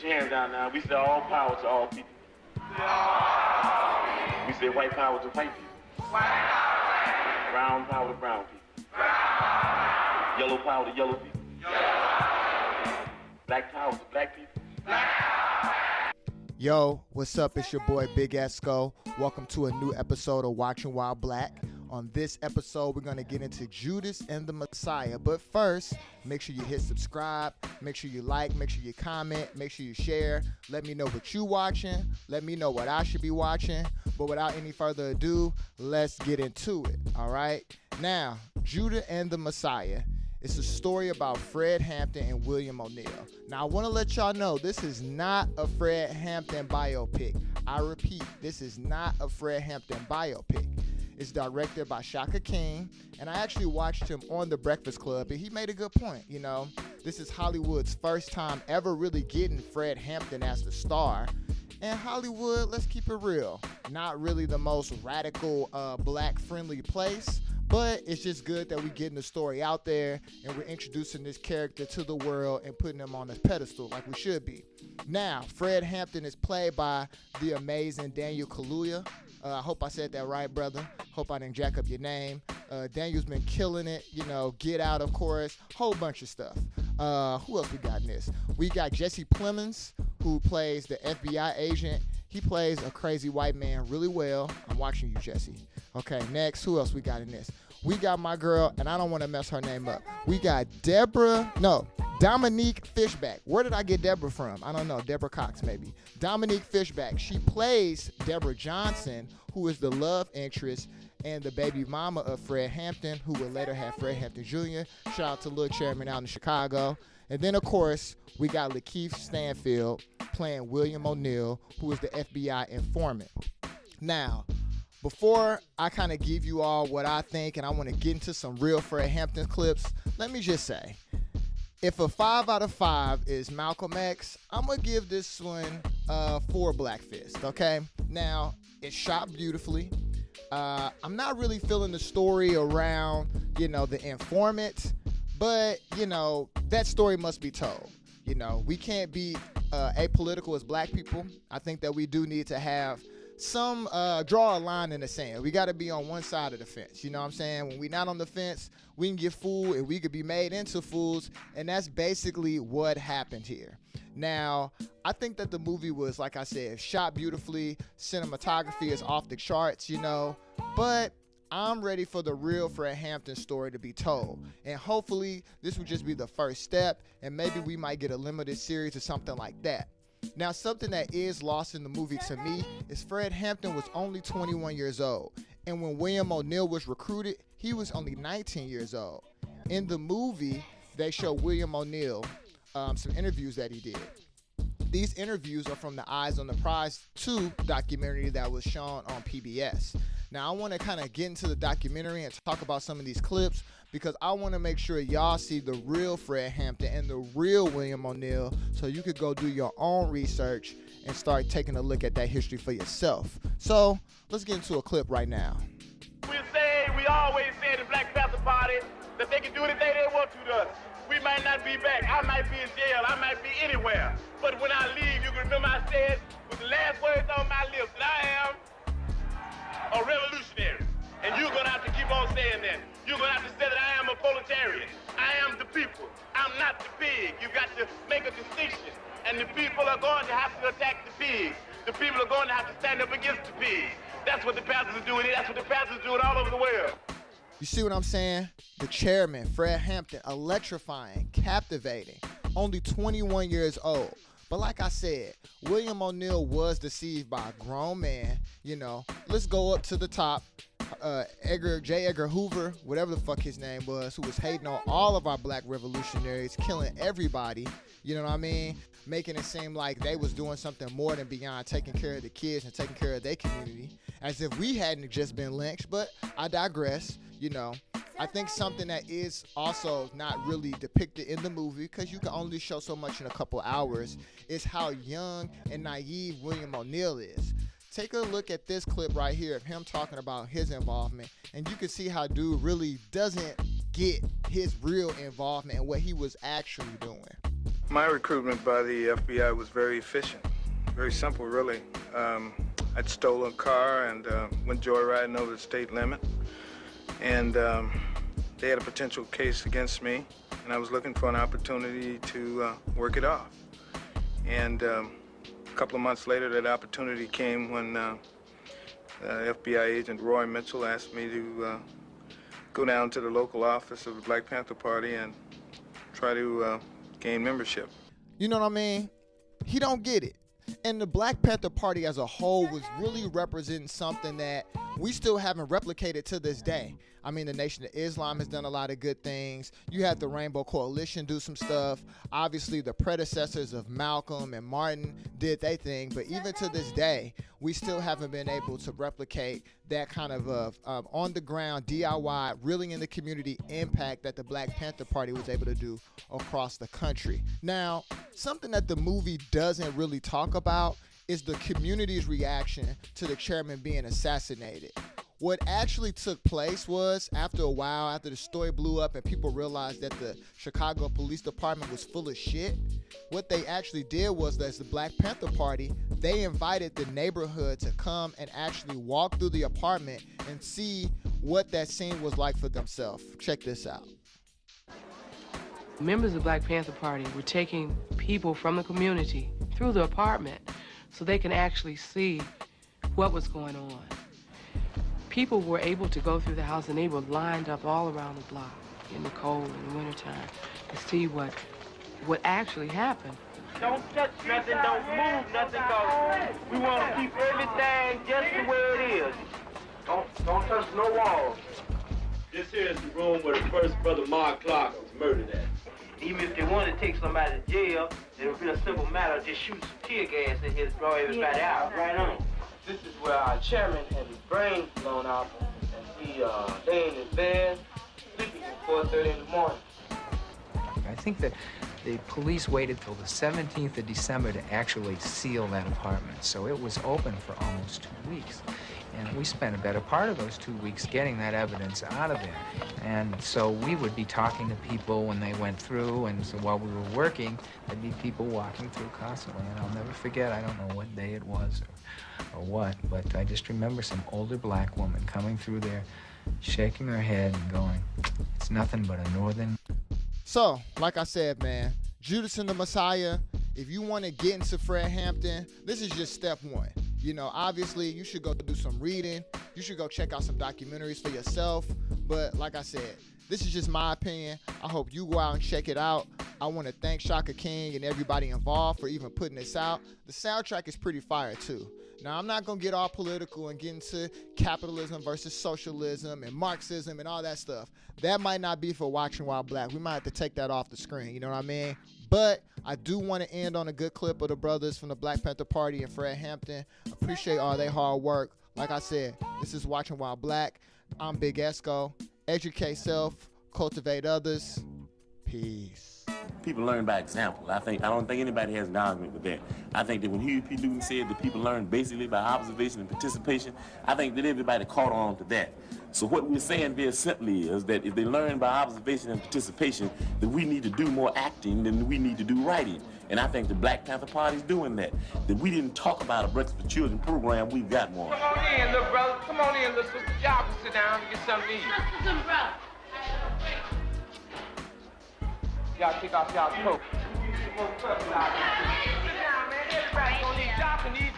your hands down now. We say all power to all people. We say white power to white people. Brown power to brown people. Yellow power to yellow people. Black power to black people. Yo, what's up? It's your boy Big Esco. Welcome to a new episode of Watching While Black. On this episode, we're going to get into Judas and the Messiah. But first, make sure you hit subscribe. Make sure you like. Make sure you comment. Make sure you share. Let me know what you're watching. Let me know what I should be watching. But without any further ado, let's get into it. All right? Now, Judas and the Messiah. It's a story about Fred Hampton and William O'Neill. Now, I want to let y'all know this is not a Fred Hampton biopic. I repeat, this is not a Fred Hampton biopic. It's directed by Shaka King, and I actually watched him on The Breakfast Club, and he made a good point. You know, this is Hollywood's first time ever really getting Fred Hampton as the star. And Hollywood, let's keep it real, not really the most radical, black-friendly place, but it's just good that we're getting the story out there and we're introducing this character to the world and putting him on this pedestal like we should be. Now, Fred Hampton is played by the amazing Daniel Kaluuya. I hope I said that right, brother. Hope I didn't jack up your name. Daniel's been killing it. You know, Get Out, of course. Whole bunch of stuff. Who else we got in this? We got Jesse Plemons, who plays the FBI agent. He plays a crazy white man really well. I'm watching you, Jesse. Okay, next, who else we got in this? We got my girl, and I don't want to mess her name up. We got Dominique Fishback. Where did I get Deborah from? I don't know. Deborah Cox, maybe. Dominique Fishback. She plays Deborah Johnson, who is the love interest and the baby mama of Fred Hampton, who would later have Fred Hampton Jr. Shout out to Lil Chairman out in Chicago. And then, of course, we got Lakeith Stanfield playing William O'Neill, who is the FBI informant. Now, before I kind of give you all what I think, and I want to get into some real Fred Hampton clips, let me just say, if a 5 out of 5 is Malcolm X, I'm going to give this one 4 Black Fist, okay? Now, it's shot beautifully. I'm not really feeling the story around, you know, the informant, but, you know, that story must be told. You know, we can't be apolitical as black people. I think that we do need to have some draw a line in the sand. We got to be on one side of the fence. You know what I'm saying? When we're not on the fence, we can get fooled and we could be made into fools. And that's basically what happened here. Now, I think that the movie was, like I said, shot beautifully. Cinematography is off the charts, you know. But I'm ready for the real Fred Hampton story to be told. And hopefully this will just be the first step. And maybe we might get a limited series or something like that. Now, something that is lost in the movie to me is Fred Hampton was only 21 years old. And when William O'Neill was recruited, he was only 19 years old. In the movie, they show William O'Neill some interviews that he did. These interviews are from the Eyes on the Prize 2 documentary that was shown on PBS. Now, I want to kind of get into the documentary and talk about some of these clips because I want to make sure y'all see the real Fred Hampton and the real William O'Neill so you could go do your own research and start taking a look at that history for yourself. So, let's get into a clip right now. We always say at the Black Panther Party that they can do anything they want to us. We might not be back. I might be in jail. I might be anywhere. But when I leave, you can remember I said with the last words on my lips that I am a revolutionary. And you're going to have to keep on saying that. You're going to have to say that I am a proletarian. I am the people. I'm not the pig. You've got to make a distinction. And the people are going to have to attack the pigs. The people are going to have to stand up against the pigs. That's what the pastors are doing. That's what the pastors are doing all over the world. You see what I'm saying? The chairman, Fred Hampton, electrifying, captivating, only 21 years old. But like I said, William O'Neill was deceived by a grown man. You know, let's go up to the top. J. Edgar Hoover, whatever the fuck his name was, who was hating on all of our black revolutionaries, killing everybody, you know what I mean? Making it seem like they was doing something more than beyond taking care of the kids and taking care of their community, as if we hadn't just been lynched. But I digress, you know. I think something that is also not really depicted in the movie, because you can only show so much in a couple hours, is how young and naive William O'Neill is. Take a look at this clip right here of him talking about his involvement, and you can see how dude really doesn't get his real involvement and what he was actually doing. My recruitment by the FBI was very efficient, very simple, really. I'd stolen a car and went joyriding over the state limit, and they had a potential case against me, and I was looking for an opportunity to work it off. And a couple of months later, that opportunity came when FBI agent Roy Mitchell asked me to go down to the local office of the Black Panther Party and try to gain membership. You know what I mean? He don't get it. And the Black Panther Party as a whole was really representing something that we still haven't replicated to this day. I mean, the Nation of Islam has done a lot of good things. You had the Rainbow Coalition do some stuff. Obviously, the predecessors of Malcolm and Martin did their thing. But even to this day, we still haven't been able to replicate that kind of on-the-ground DIY, really in the community impact that the Black Panther Party was able to do across the country. Now, something that the movie doesn't really talk about is the community's reaction to the chairman being assassinated. What actually took place was, after a while, after the story blew up and people realized that the Chicago Police Department was full of shit, what they actually did was, as the Black Panther Party, they invited the neighborhood to come and actually walk through the apartment and see what that scene was like for themselves. Check this out. Members of the Black Panther Party were taking people from the community through the apartment so they can actually see what was going on. People were able to go through the house, and they were lined up all around the block in the cold in the wintertime to see what actually happened. Don't touch nothing, don't move nothing, cause we want to keep everything just the way it is. Don't touch no walls. This here is the room where the first brother Mark Clark was murdered at. Even if they want to take somebody to jail, it would be a simple matter of just shooting some tear gas in here to draw everybody out. Right on. This is where our chairman had his brains blown out, and he lay in his bed, sleeping till 4:30 in the morning. I think that the police waited till the 17th of December to actually seal that apartment, so it was open for almost 2 weeks. And we spent a better part of those 2 weeks getting that evidence out of there. And so we would be talking to people when they went through, and so while we were working, there'd be people walking through constantly. And I'll never forget, I don't know what day it was or what, but I just remember some older black woman coming through there, shaking her head and going, "It's nothing but a northern..." So, like I said, man, Judas and the Messiah, if you want to get into Fred Hampton, this is just step one. You know, obviously, you should go do some reading. You should go check out some documentaries for yourself. But like I said, this is just my opinion. I hope you go out and check it out. I want to thank Shaka King and everybody involved for even putting this out. The soundtrack is pretty fire, too. Now, I'm not going to get all political and get into capitalism versus socialism and Marxism and all that stuff. That might not be for Watching While Black. We might have to take that off the screen, you know what I mean? But I do want to end on a good clip of the brothers from the Black Panther Party and Fred Hampton. Appreciate all their hard work. Like I said, this is Watching While Black. I'm Big Esco. Educate self, cultivate others. Peace. People learn by example. I don't think anybody has an argument with that. I think that when Huey P. Newton said that people learn basically by observation and participation, I think that everybody caught on to that. So what we're saying very simply is that if they learn by observation and participation, then we need to do more acting than we need to do writing. And I think the Black Panther Party is doing that. That we didn't talk about a Breakfast for Children program, we've got one. Come on in, little brother. Come on in, little sister. Y'all can sit down and get something to eat. Some brother. Y'all take off y'all coat. Sit down, man. Everybody gonna need y'all can eat.